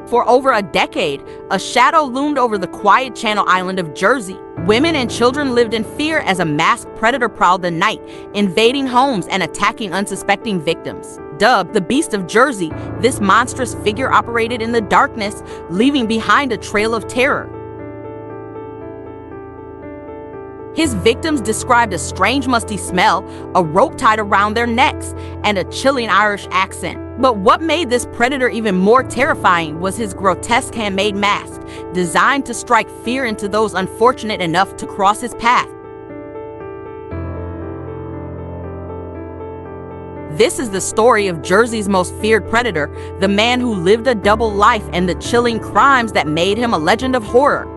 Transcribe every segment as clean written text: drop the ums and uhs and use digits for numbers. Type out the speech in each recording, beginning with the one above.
For over a decade, a shadow loomed over the quiet Channel Island of Jersey. Women and children lived in fear as a masked predator prowled the night, invading homes and attacking unsuspecting victims. Dubbed the Beast of Jersey, this monstrous figure operated in the darkness, leaving behind a trail of terror. His victims described a strange musty smell, a rope tied around their necks, and a chilling Irish accent. But what made this predator even more terrifying was his grotesque handmade mask, designed to strike fear into those unfortunate enough to cross his path. This is the story of Jersey's most feared predator, the man who lived a double life and the chilling crimes that made him a legend of horror.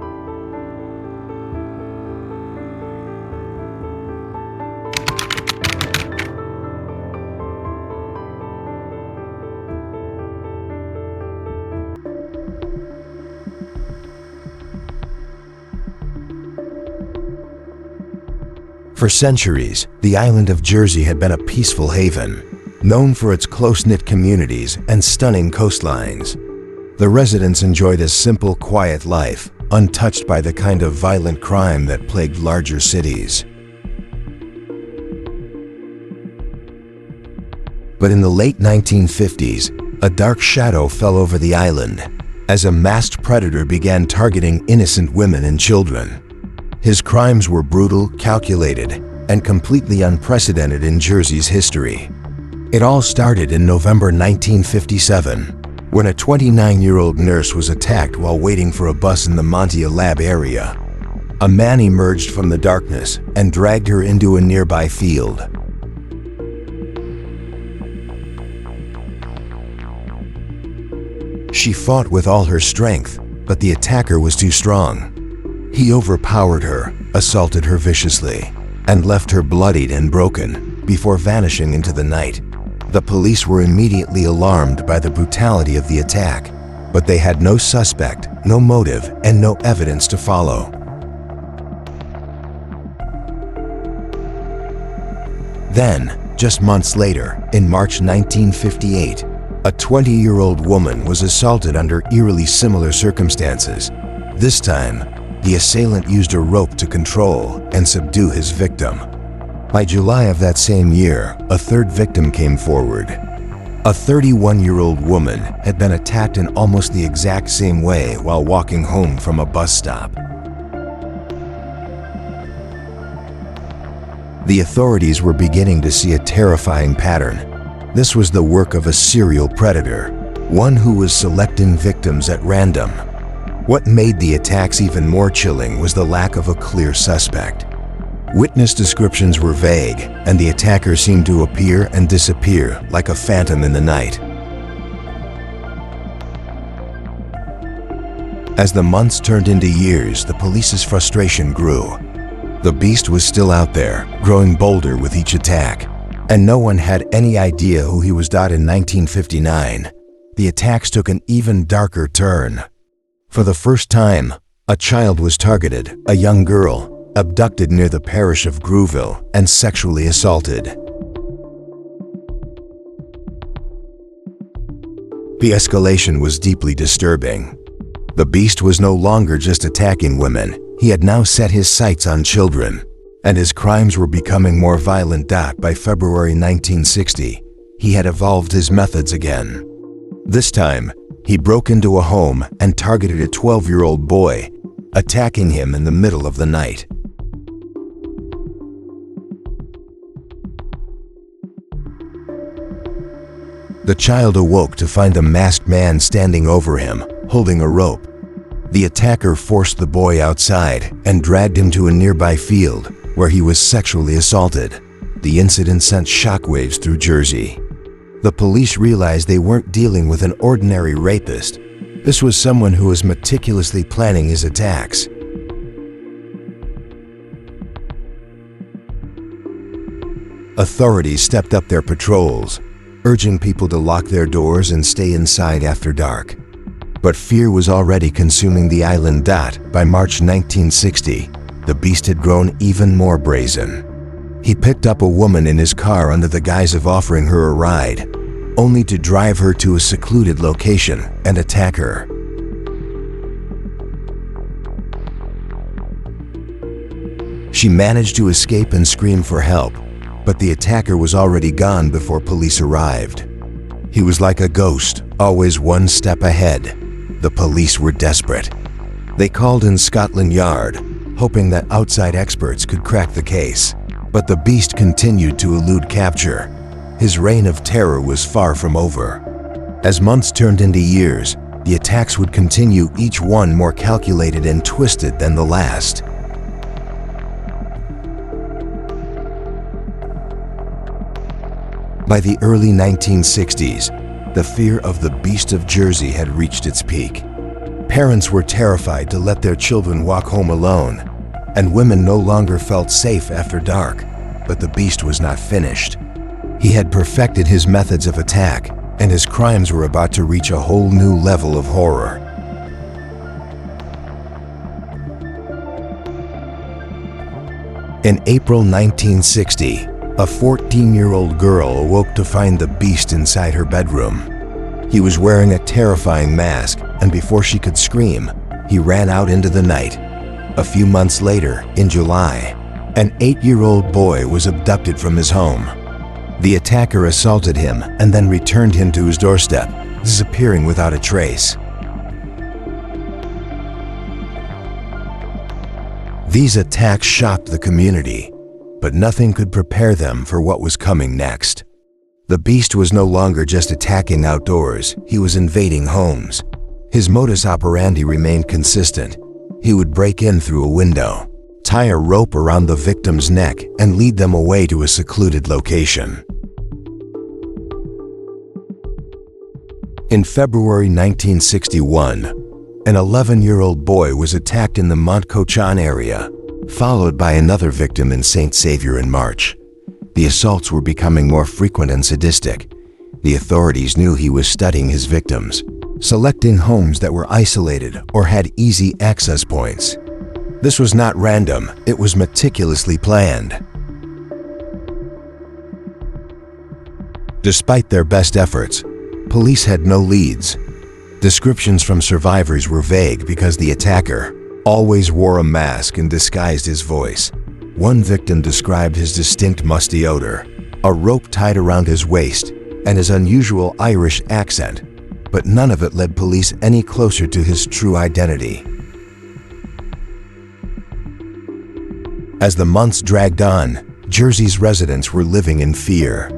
For centuries, the island of Jersey had been a peaceful haven, known for its close-knit communities and stunning coastlines. The residents enjoyed a simple, quiet life, untouched by the kind of violent crime that plagued larger cities. But in the late 1950s, a dark shadow fell over the island as a masked predator began targeting innocent women and children. His crimes were brutal, calculated, and completely unprecedented in Jersey's history. It all started in November 1957, when a 29-year-old nurse was attacked while waiting for a bus in the Montia lab area. A man emerged from the darkness and dragged her into a nearby field. She fought with all her strength, but the attacker was too strong. He overpowered her, assaulted her viciously, and left her bloodied and broken before vanishing into the night. The police were immediately alarmed by the brutality of the attack, but they had no suspect, no motive, and no evidence to follow. Then, just months later, in March 1958, a 20-year-old woman was assaulted under eerily similar circumstances. This time, the assailant used a rope to control and subdue his victim. By July of that same year, a third victim came forward. A 31-year-old woman had been attacked in almost the exact same way while walking home from a bus stop. The authorities were beginning to see a terrifying pattern. This was the work of a serial predator, one who was selecting victims at random. What made the attacks even more chilling was the lack of a clear suspect. Witness descriptions were vague, and the attacker seemed to appear and disappear like a phantom in the night. As the months turned into years, the police's frustration grew. The beast was still out there, growing bolder with each attack, and no one had any idea who he was. In 1959, the attacks took an even darker turn. For the first time, a child was targeted, a young girl, abducted near the parish of Grouville and sexually assaulted. The escalation was deeply disturbing. The beast was no longer just attacking women, he had now set his sights on children, and his crimes were becoming more violent. By February 1960, he had evolved his methods again. This time, he broke into a home and targeted a 12-year-old boy, attacking him in the middle of the night. The child awoke to find a masked man standing over him, holding a rope. The attacker forced the boy outside and dragged him to a nearby field where he was sexually assaulted. The incident sent shockwaves through Jersey. The police realized they weren't dealing with an ordinary rapist. This was someone who was meticulously planning his attacks. Authorities stepped up their patrols, urging people to lock their doors and stay inside after dark. But fear was already consuming the island. By March 1960, the beast had grown even more brazen. He picked up a woman in his car under the guise of offering her a ride, only to drive her to a secluded location and attack her. She managed to escape and scream for help, but the attacker was already gone before police arrived. He was like a ghost, always one step ahead. The police were desperate. They called in Scotland Yard, hoping that outside experts could crack the case. But the beast continued to elude capture. His reign of terror was far from over. As months turned into years, the attacks would continue, each one more calculated and twisted than the last. By the early 1960s, the fear of the Beast of Jersey had reached its peak. Parents were terrified to let their children walk home alone, and women no longer felt safe after dark. But the beast was not finished. He had perfected his methods of attack, and his crimes were about to reach a whole new level of horror. In April 1960, a 14-year-old girl awoke to find the beast inside her bedroom. He was wearing a terrifying mask, and before she could scream, he ran out into the night. A few months later, in July, an 8-year-old boy was abducted from his home. The attacker assaulted him and then returned him to his doorstep, disappearing without a trace. These attacks shocked the community, but nothing could prepare them for what was coming next. The beast was no longer just attacking outdoors, he was invading homes. His modus operandi remained consistent. He would break in through a window, tie a rope around the victim's neck, and lead them away to a secluded location. In February 1961, an 11-year-old boy was attacked in the Montcochan area, followed by another victim in St. Saviour in March. The assaults were becoming more frequent and sadistic. The authorities knew he was studying his victims, selecting homes that were isolated or had easy access points. This was not random, it was meticulously planned. Despite their best efforts, police had no leads. Descriptions from survivors were vague because the attacker always wore a mask and disguised his voice. One victim described his distinct musty odor, a rope tied around his waist, and his unusual Irish accent, but none of it led police any closer to his true identity. As the months dragged on, Jersey's residents were living in fear.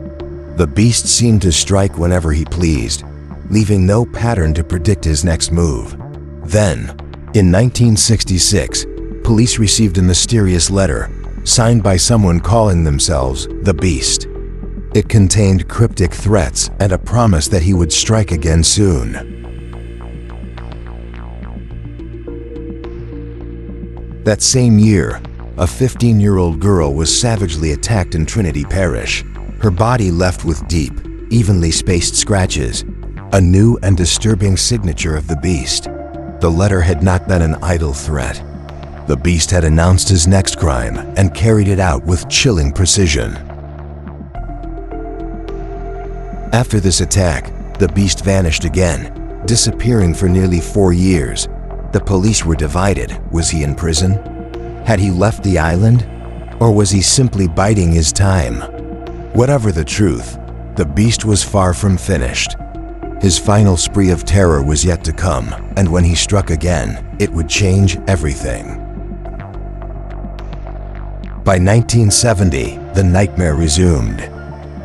The beast seemed to strike whenever he pleased, leaving no pattern to predict his next move. Then, in 1966, police received a mysterious letter signed by someone calling themselves the Beast. It contained cryptic threats and a promise that he would strike again soon. That same year, a 15-year-old girl was savagely attacked in Trinity Parish. Her body left with deep, evenly spaced scratches, a new and disturbing signature of the beast. The letter had not been an idle threat. The beast had announced his next crime and carried it out with chilling precision. After this attack, the beast vanished again, disappearing for nearly 4 years. The police were divided. Was he in prison? Had he left the island? Or was he simply biding his time? Whatever the truth, the beast was far from finished. His final spree of terror was yet to come, and when he struck again, it would change everything. By 1970, the nightmare resumed.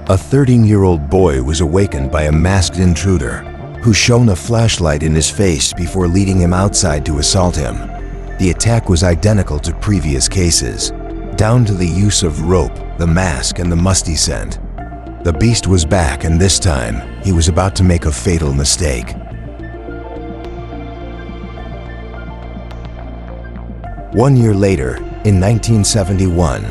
A 13-year-old boy was awakened by a masked intruder who shone a flashlight in his face before leading him outside to assault him. The attack was identical to previous cases, down to the use of rope, the mask, and the musty scent. The beast was back, and this time, he was about to make a fatal mistake. One year later, in 1971,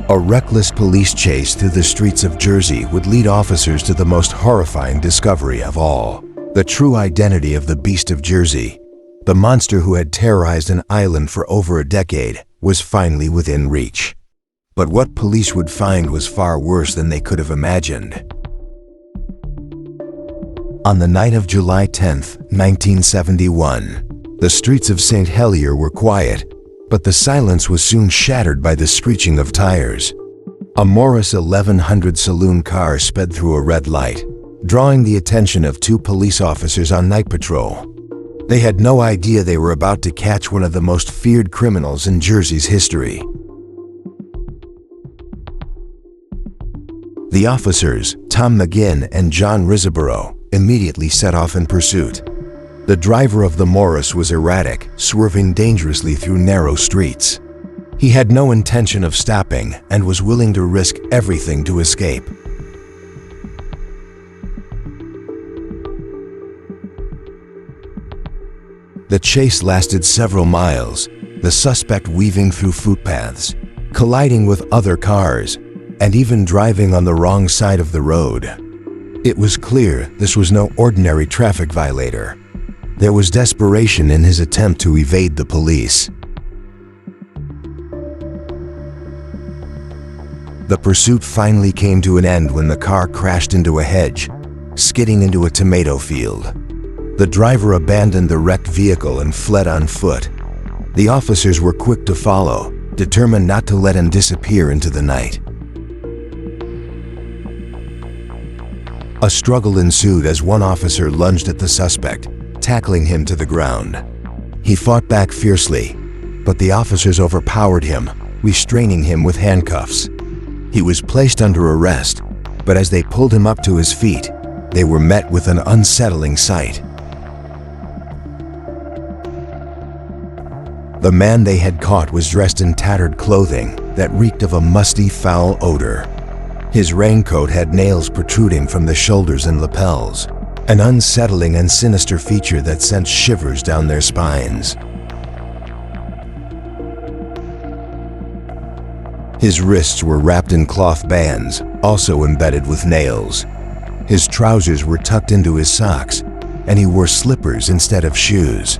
a reckless police chase through the streets of Jersey would lead officers to the most horrifying discovery of all: the true identity of the Beast of Jersey. The monster who had terrorized an island for over a decade was finally within reach. But what police would find was far worse than they could have imagined. On the night of July 10, 1971, the streets of St. Helier were quiet. But the silence was soon shattered by the screeching of tires. A Morris 1100 saloon car sped through a red light, drawing the attention of two police officers on night patrol. They had no idea they were about to catch one of the most feared criminals in Jersey's history. The officers, Tom McGinn and John Riseborough, immediately set off in pursuit. The driver of the Morris was erratic, swerving dangerously through narrow streets. He had no intention of stopping and was willing to risk everything to escape. The chase lasted several miles, the suspect weaving through footpaths, colliding with other cars, and even driving on the wrong side of the road. It was clear this was no ordinary traffic violator. There was desperation in his attempt to evade the police. The pursuit finally came to an end when the car crashed into a hedge, skidding into a tomato field. The driver abandoned the wrecked vehicle and fled on foot. The officers were quick to follow, determined not to let him disappear into the night. A struggle ensued as one officer lunged at the suspect, tackling him to the ground. He fought back fiercely, but the officers overpowered him, restraining him with handcuffs. He was placed under arrest, but as they pulled him up to his feet, they were met with an unsettling sight. The man they had caught was dressed in tattered clothing that reeked of a musty, foul odor. His raincoat had nails protruding from the shoulders and lapels, an unsettling and sinister feature that sent shivers down their spines. His wrists were wrapped in cloth bands, also embedded with nails. His trousers were tucked into his socks, and he wore slippers instead of shoes.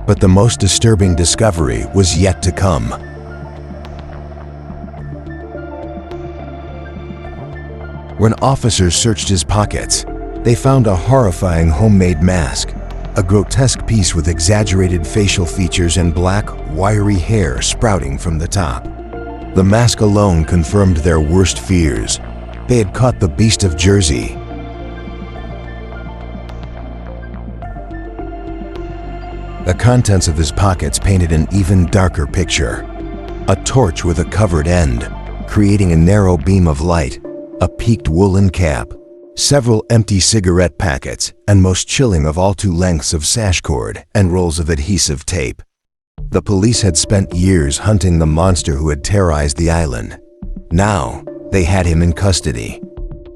But the most disturbing discovery was yet to come. When officers searched his pockets, they found a horrifying homemade mask, a grotesque piece with exaggerated facial features and black, wiry hair sprouting from the top. The mask alone confirmed their worst fears. They had caught the beast of Jersey. The contents of his pockets painted an even darker picture. A torch with a covered end, creating a narrow beam of light, a peaked woolen cap, several empty cigarette packets, and most chilling of all, 2 lengths of sash cord and rolls of adhesive tape. The police had spent years hunting the monster who had terrorized the island. Now, they had him in custody.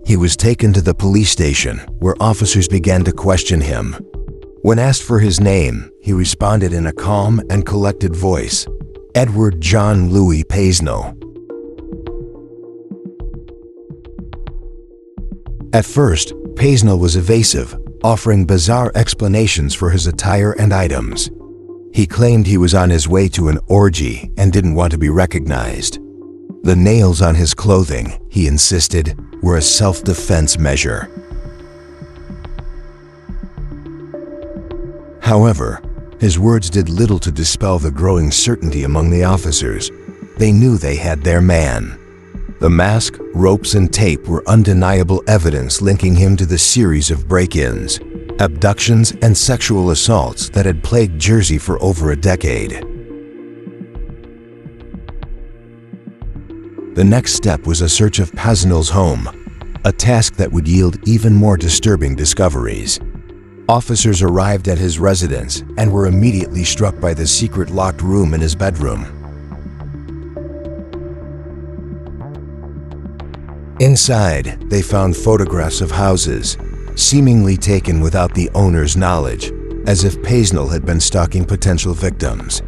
He was taken to the police station, where officers began to question him. When asked for his name, he responded in a calm and collected voice, "Edward John Louis Paisno." At first, Paisno was evasive, offering bizarre explanations for his attire and items. He claimed he was on his way to an orgy and didn't want to be recognized. The nails on his clothing, he insisted, were a self-defense measure. However, his words did little to dispel the growing certainty among the officers. They knew they had their man. The mask, ropes, and tape were undeniable evidence linking him to the series of break-ins, abductions, and sexual assaults that had plagued Jersey for over a decade. The next step was a search of Paisno's home, a task that would yield even more disturbing discoveries. Officers arrived at his residence and were immediately struck by the secret locked room in his bedroom. Inside, they found photographs of houses, seemingly taken without the owner's knowledge, as if Paisno had been stalking potential victims.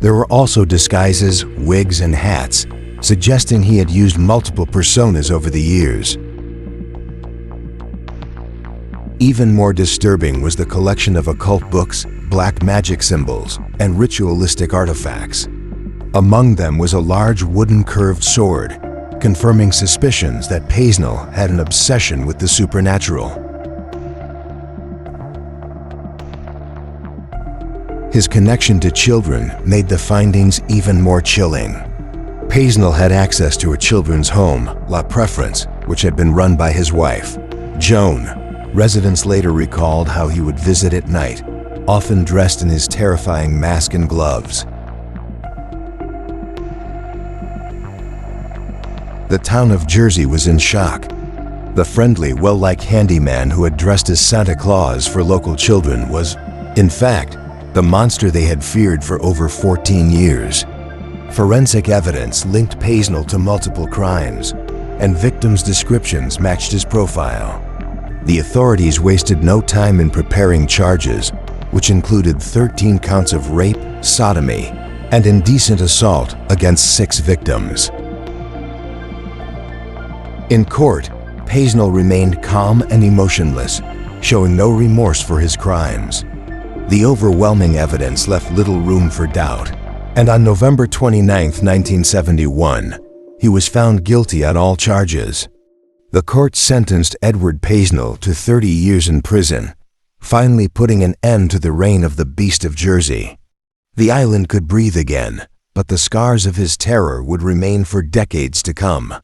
There were also disguises, wigs, and hats, suggesting he had used multiple personas over the years. Even more disturbing was the collection of occult books, black magic symbols, and ritualistic artifacts. Among them was a large wooden curved sword, confirming suspicions that Paisno had an obsession with the supernatural. His connection to children made the findings even more chilling. Paisnel had access to a children's home, La Preference, which had been run by his wife, Joan. Residents later recalled how he would visit at night, often dressed in his terrifying mask and gloves. The town of Jersey was in shock. The friendly, well-liked handyman who had dressed as Santa Claus for local children was, in fact, the monster they had feared for over 14 years. Forensic evidence linked Paisnel to multiple crimes, and victims' descriptions matched his profile. The authorities wasted no time in preparing charges, which included 13 counts of rape, sodomy, and indecent assault against 6 victims. In court, Paisnel remained calm and emotionless, showing no remorse for his crimes. The overwhelming evidence left little room for doubt, and on November 29, 1971, he was found guilty on all charges. The court sentenced Edward Paisnel to 30 years in prison, finally putting an end to the reign of the Beast of Jersey. The island could breathe again, but the scars of his terror would remain for decades to come.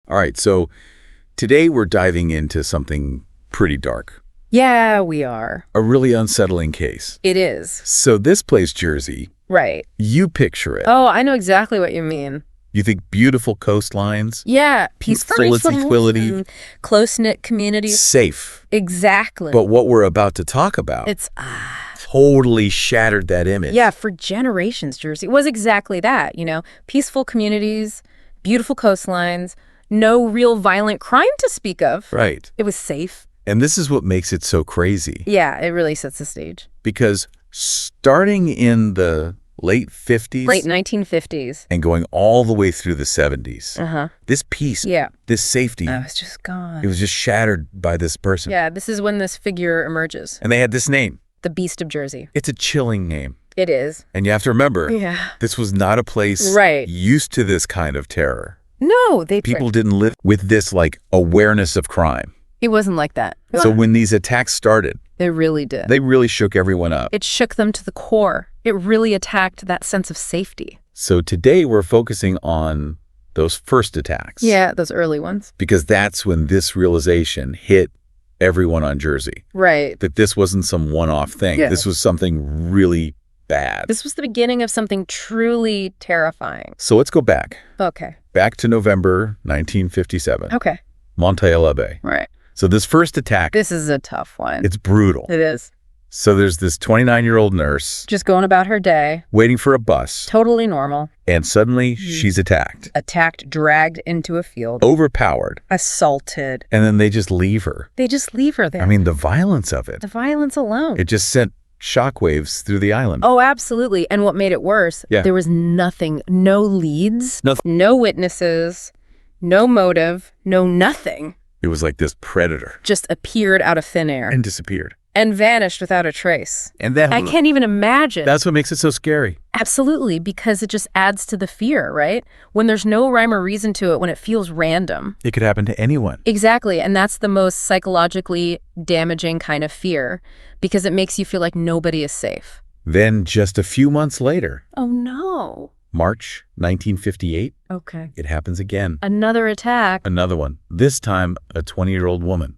All right, so today we're diving into something pretty dark. Yeah, we are. A really unsettling case. It is. So this place, Jersey, Right. you picture it. Oh, I know exactly what you mean. You think beautiful coastlines, Yeah, peaceful, full of tranquility, close-knit communities. safe. Exactly. But what we're about to talk about It's, totally shattered that image. yeah, for generations, Jersey was exactly that, peaceful communities, beautiful coastlines, no real violent crime to speak of. Right. It was safe. And this is what makes it so crazy. Yeah, it really sets the stage. Because starting in the late 50s Late 1950s. and going all the way through the 70s, this peace, Yeah. this safety, I was just gone. it was just shattered by this person. Yeah, this is when this figure emerges. And they had this name. The Beast of Jersey. It's a chilling name. It is. And you have to remember, Yeah. this was not a place Right. used to this kind of terror. No, People didn't live with this, awareness of crime. It wasn't like that. So when these attacks started, It really did. they really shook everyone up. It shook them to the core. It really attacked that sense of safety. So today we're focusing on those first attacks. Yeah, those early ones. Because that's when this realization hit everyone on Jersey. Right. That this wasn't some one-off thing. Yeah. This was something really bad. This was the beginning of something truly terrifying. So let's go back. Okay. Back to November 1957. Okay. Monticello Bay. Right. So this first attack, This is a tough one. it's brutal. It is. So there's this 29-year-old nurse Just going about her day. waiting for a bus, Totally normal. and suddenly she's attacked, Attacked, dragged into a field. overpowered, Assaulted. and then they just leave her. They just leave her there. I mean, the violence of it. the violence alone. It just sent shockwaves through the island. Oh, absolutely. And what made it worse, Yeah. there was nothing, no leads, Nothing. no witnesses, no motive, no nothing. It was like this predator. Just appeared out of thin air And disappeared. and vanished without a trace. And that, I can't even imagine. that's what makes it so scary. Absolutely, because it just adds to the fear, right? When there's no rhyme or reason to it, when it feels random. It could happen to anyone. Exactly, and that's the most psychologically damaging kind of fear, because it makes you feel like nobody is safe. Then just a few months later, Oh no. March 1958, Okay. it happens again. Another attack. Another one. This time, a 20-year-old woman.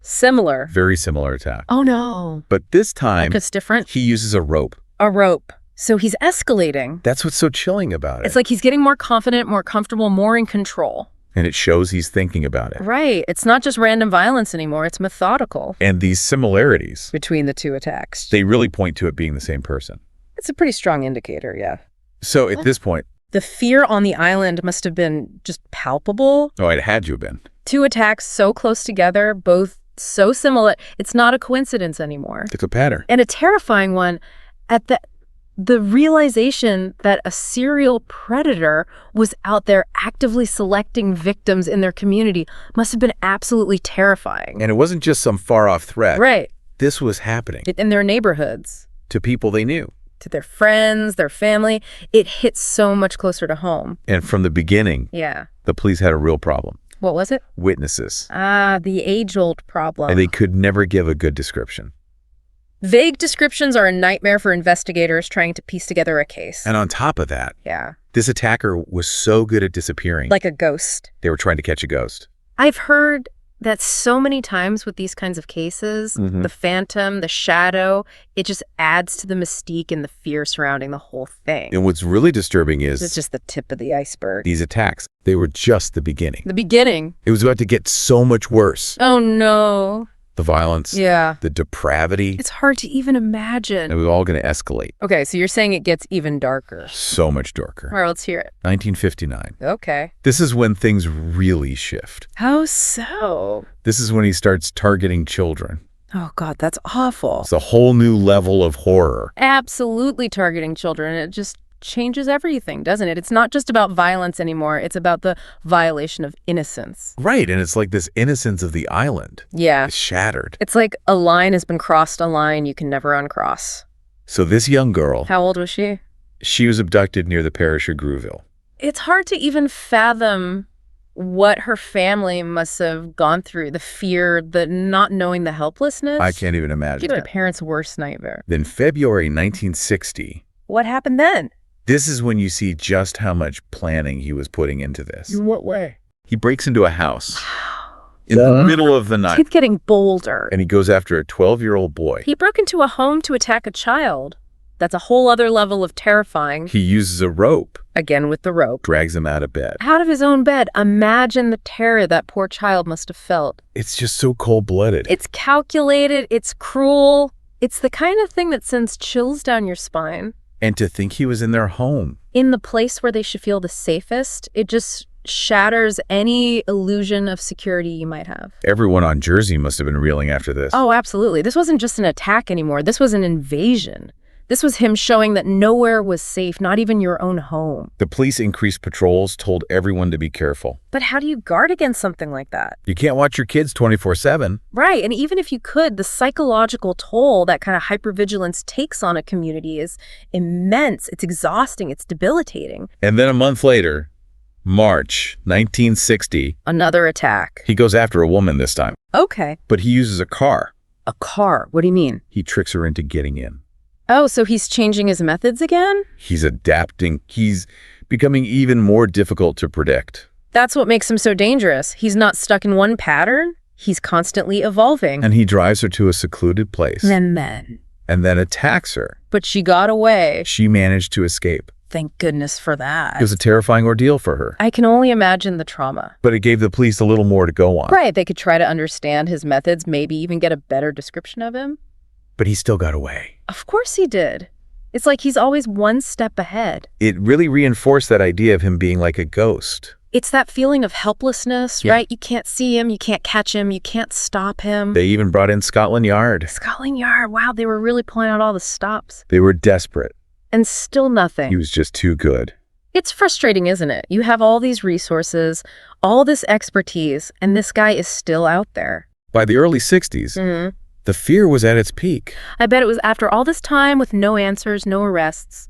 Similar. Very similar attack. Oh no. But this time, Like it's different. he uses a rope. A rope. So he's escalating. That's what's so chilling about it. It's like he's getting more confident, more comfortable, more in control. And it shows he's thinking about it. Right. It's not just random violence anymore. It's methodical And these similarities, between the two attacks. they really point to it being the same person. It's a pretty strong indicator, yeah. So at this point, The fear on the island must have been just palpable. oh, it had you been. Two attacks so close together, both so similar. It's not a coincidence anymore. It's a pattern. And a terrifying one at the realization that a serial predator was out there actively selecting victims in their community must have been absolutely terrifying. And it wasn't just some far-off threat. Right. This was happening In their neighborhoods. to people they knew. to their friends, their family. It hits so much closer to home. And from the beginning, Yeah. the police had a real problem. What was it? Witnesses. The age-old problem. And they could never give a good description. Vague descriptions are a nightmare for investigators trying to piece together a case. And on top of that, Yeah. this attacker was so good at disappearing. Like a ghost. They were trying to catch a ghost. I've heard that so many times with these kinds of cases, the phantom, the shadow, it just adds to the mystique and the fear surrounding the whole thing. And what's really disturbing is It's just the tip of the iceberg. these attacks, they were just the beginning. The beginning. It was about to get so much worse. Oh, no. The violence, Yeah. the depravity, It's hard to even imagine. it was all going to escalate. Okay, so you're saying it gets even darker. So much darker. All right, let's hear it. 1959. Okay. This is when things really shift. How so? This is when he starts targeting children. Oh, God, that's awful. It's a whole new level of horror. Absolutely targeting children. It just changes everything, doesn't it? It's not just about violence anymore. It's about the violation of innocence. Right, and it's like this innocence of the island Yeah. is shattered. It's like a line has been crossed, a line you can never uncross. So this young girl, How old was she? she was abducted near the parish of Grouville. It's hard to even fathom what her family must have gone through. The fear, the not knowing, the helplessness. I can't even imagine. It's my parents' worst nightmare. Then February 1960, What happened then? this is when you see just how much planning he was putting into this. In what way? He breaks into a house in the middle of the night, He's getting bolder. and he goes after a 12-year-old boy. He broke into a home to attack a child. That's a whole other level of terrifying. He uses a rope, Again with the rope. drags him out of bed. Out of his own bed. Imagine the terror that poor child must have felt. It's just so cold-blooded. It's calculated. It's cruel. It's the kind of thing that sends chills down your spine. And to think he was in their home. In the place where they should feel the safest, it just shatters any illusion of security you might have. Everyone on Jersey must have been reeling after this. Oh, absolutely. This wasn't just an attack anymore. This was an invasion. This was him showing that nowhere was safe, not even your own home. The police increased patrols, told everyone to be careful. But how do you guard against something like that? You can't watch your kids 24/7. Right, and even if you could, the psychological toll that kind of hypervigilance takes on a community is immense. It's exhausting. It's debilitating. And then a month later, March 1960, Another attack. he goes after a woman this time. Okay. But he uses a car. A car. What do you mean? He tricks her into getting in. Oh, so he's changing his methods again? He's adapting. He's becoming even more difficult to predict. That's what makes him so dangerous. He's not stuck in one pattern. He's constantly evolving. And he drives her to a secluded place And then. and then attacks her. But she got away. She managed to escape. Thank goodness for that. It was a terrifying ordeal for her. I can only imagine the trauma. But it gave the police a little more to go on. Right, they could try to understand his methods, maybe even get a better description of him. But he still got away. Of course he did. It's like he's always one step ahead. It really reinforced that idea of him being like a ghost. It's that feeling of helplessness, Yeah. right? You can't see him, you can't catch him, you can't stop him. They even brought in Scotland Yard. Scotland Yard, wow, they were really pulling out all the stops. They were desperate. And still nothing. He was just too good. It's frustrating, isn't it? You have all these resources, all this expertise, and this guy is still out there. By the early 60s, Mm-hmm. the fear was at its peak. I bet it was after all this time with no answers, no arrests.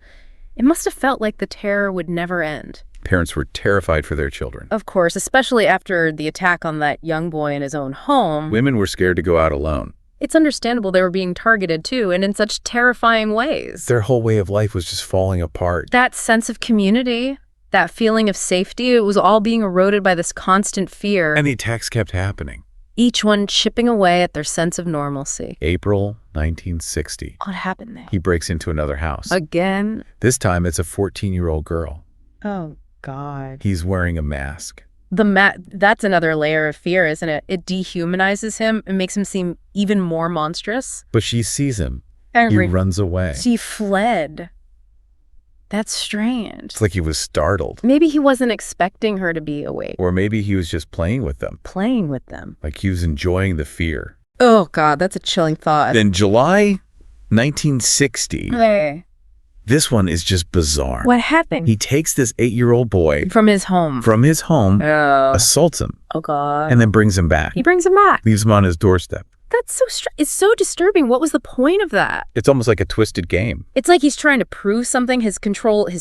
It must have felt like the terror would never end. Parents were terrified for their children. Of course, especially after the attack on that young boy in his own home. Women were scared to go out alone. It's understandable they were being targeted too, and in such terrifying ways. Their whole way of life was just falling apart. That sense of community, that feeling of safety, it was all being eroded by this constant fear. And the attacks kept happening. Each one chipping away at their sense of normalcy. April 1960. What happened there? He breaks into another house. Again? This time it's a 14-year-old girl. Oh, God. He's wearing a mask. That's another layer of fear, isn't it? It dehumanizes him and makes him seem even more monstrous. But she sees him. Angry. He runs away. She fled. That's strange. It's like he was startled. Maybe he wasn't expecting her to be awake. Or maybe he was just playing with them. Playing with them. Like he was enjoying the fear. Oh, God, that's a chilling thought. Then July 1960, Hey. this one is just bizarre. What happened? He takes this 8-year-old boy From his home. from his home, Oh. assaults him, Oh, God. and then brings him back. He brings him back. Leaves him on his doorstep. It's so disturbing. What was the point of that? It's almost like a twisted game. It's like he's trying to prove something, his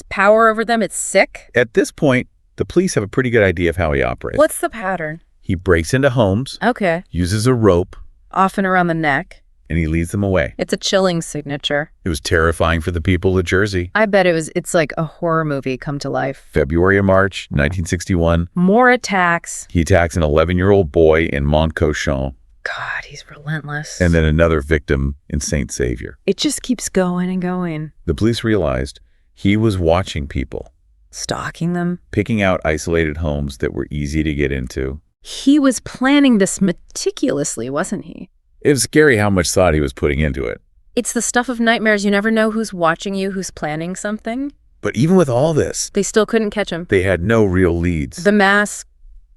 power over them. It's sick. At this point, the police have a pretty good idea of how he operates. What's the pattern? He breaks into homes, Okay. uses a rope, Often around the neck. and he leads them away. It's a chilling signature. It was terrifying for the people of Jersey. I bet it's like a horror movie come to life. February or March 1961, More attacks. he attacks an 11-year-old boy in Montcochon, God, he's relentless. and then another victim in St. Savior. it just keeps going and going. The police realized he was watching people, Stalking them. picking out isolated homes that were easy to get into. He was planning this meticulously, wasn't he? It was scary how much thought he was putting into it. It's the stuff of nightmares. You never know who's watching you, who's planning something. But even with all this, They still couldn't catch him. they had no real leads. The mask,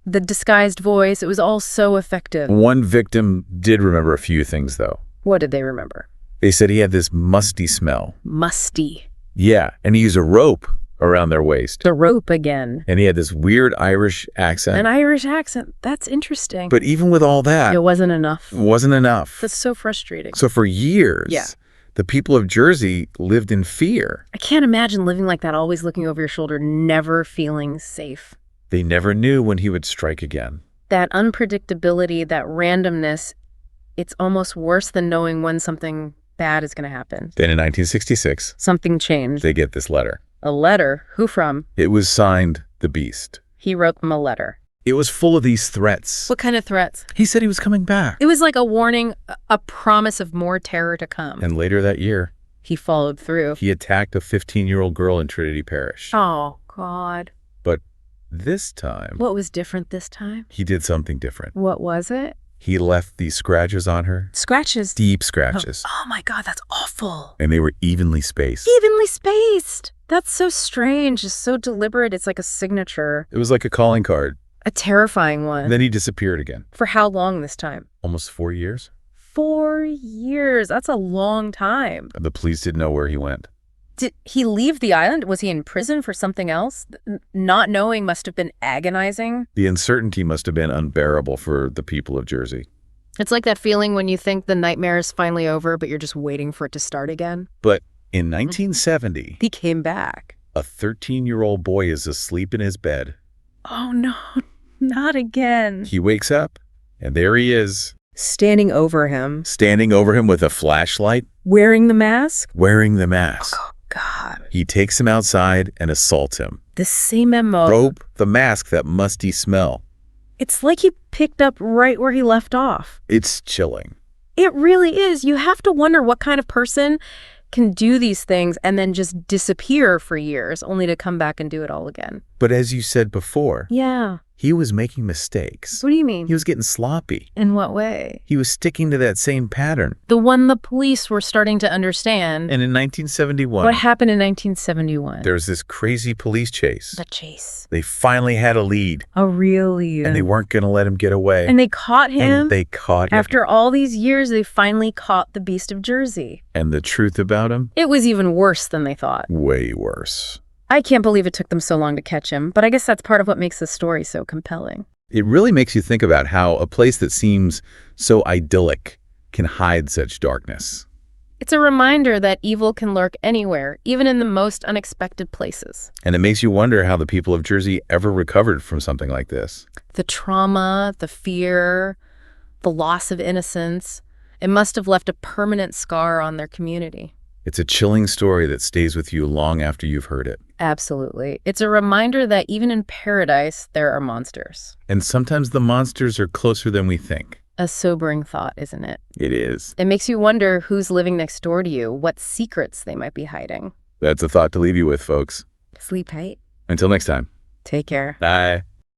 the disguised voice, it was all so effective. One victim did remember a few things, though. What did they remember? They said he had this musty smell. Musty. Yeah, and he used a rope around their waist. The rope again. And he had this weird Irish accent. An Irish accent. That's interesting. But even with all that, It wasn't enough. it wasn't enough. That's so frustrating. So for years, Yeah. the people of Jersey lived in fear. I can't imagine living like that, always looking over your shoulder, never feeling safe. They never knew when he would strike again. That unpredictability, that randomness, it's almost worse than knowing when something bad is going to happen. Then in 1966, Something changed. they get this letter. A letter? Who from? It was signed The Beast. He wrote them a letter. It was full of these threats. What kind of threats? He said he was coming back. It was like a warning, a promise of more terror to come. And later that year, He followed through. he attacked a 15-year-old girl in Trinity Parish. Oh, God. But this time, What was different this time? he did something different. What was it? He left these scratches on her, Scratches. deep scratches, Oh my God, that's awful. and they were evenly spaced. Evenly spaced. That's so strange. It's so deliberate. It's like a signature. It was like a calling card. A terrifying one. And then he disappeared again. For how long this time? Almost 4 years. 4 years. That's a long time. The police didn't know where he went. Did he leave the island? Was he in prison for something else? Not knowing must have been agonizing. The uncertainty must have been unbearable for the people of Jersey. It's like that feeling when you think the nightmare is finally over, but you're just waiting for it to start again. But in 1970, He came back. a 13-year-old boy is asleep in his bed. Oh no, not again. He wakes up, and there he is, Standing over him. standing over him with a flashlight, Wearing the mask? wearing the mask. Oh, God. He takes him outside and assaults him. The same MO. Rope, the mask, that musty smell. It's like he picked up right where he left off. It's chilling. It really is. You have to wonder what kind of person can do these things and then just disappear for years, only to come back and do it all again. But as you said before, Yeah. he was making mistakes. What do you mean? He was getting sloppy. In what way? He was sticking to that same pattern. The one the police were starting to understand. And in 1971, What happened in 1971? there was this crazy police chase. The chase. They finally had a lead, A real lead. and they weren't going to let him get away. And they caught him. And they caught him. After all these years, they finally caught the Beast of Jersey. And the truth about him? It was even worse than they thought. Way worse. I can't believe it took them so long to catch him, but I guess that's part of what makes the story so compelling. It really makes you think about how a place that seems so idyllic can hide such darkness. It's a reminder that evil can lurk anywhere, even in the most unexpected places. And it makes you wonder how the people of Jersey ever recovered from something like this. The trauma, the fear, the loss of innocence, it must have left a permanent scar on their community. It's a chilling story that stays with you long after you've heard it. Absolutely. It's a reminder that even in paradise, there are monsters. And sometimes the monsters are closer than we think. A sobering thought, isn't it? It is. It makes you wonder who's living next door to you, what secrets they might be hiding. That's a thought to leave you with, folks. Sleep tight. Until next time. Take care. Bye.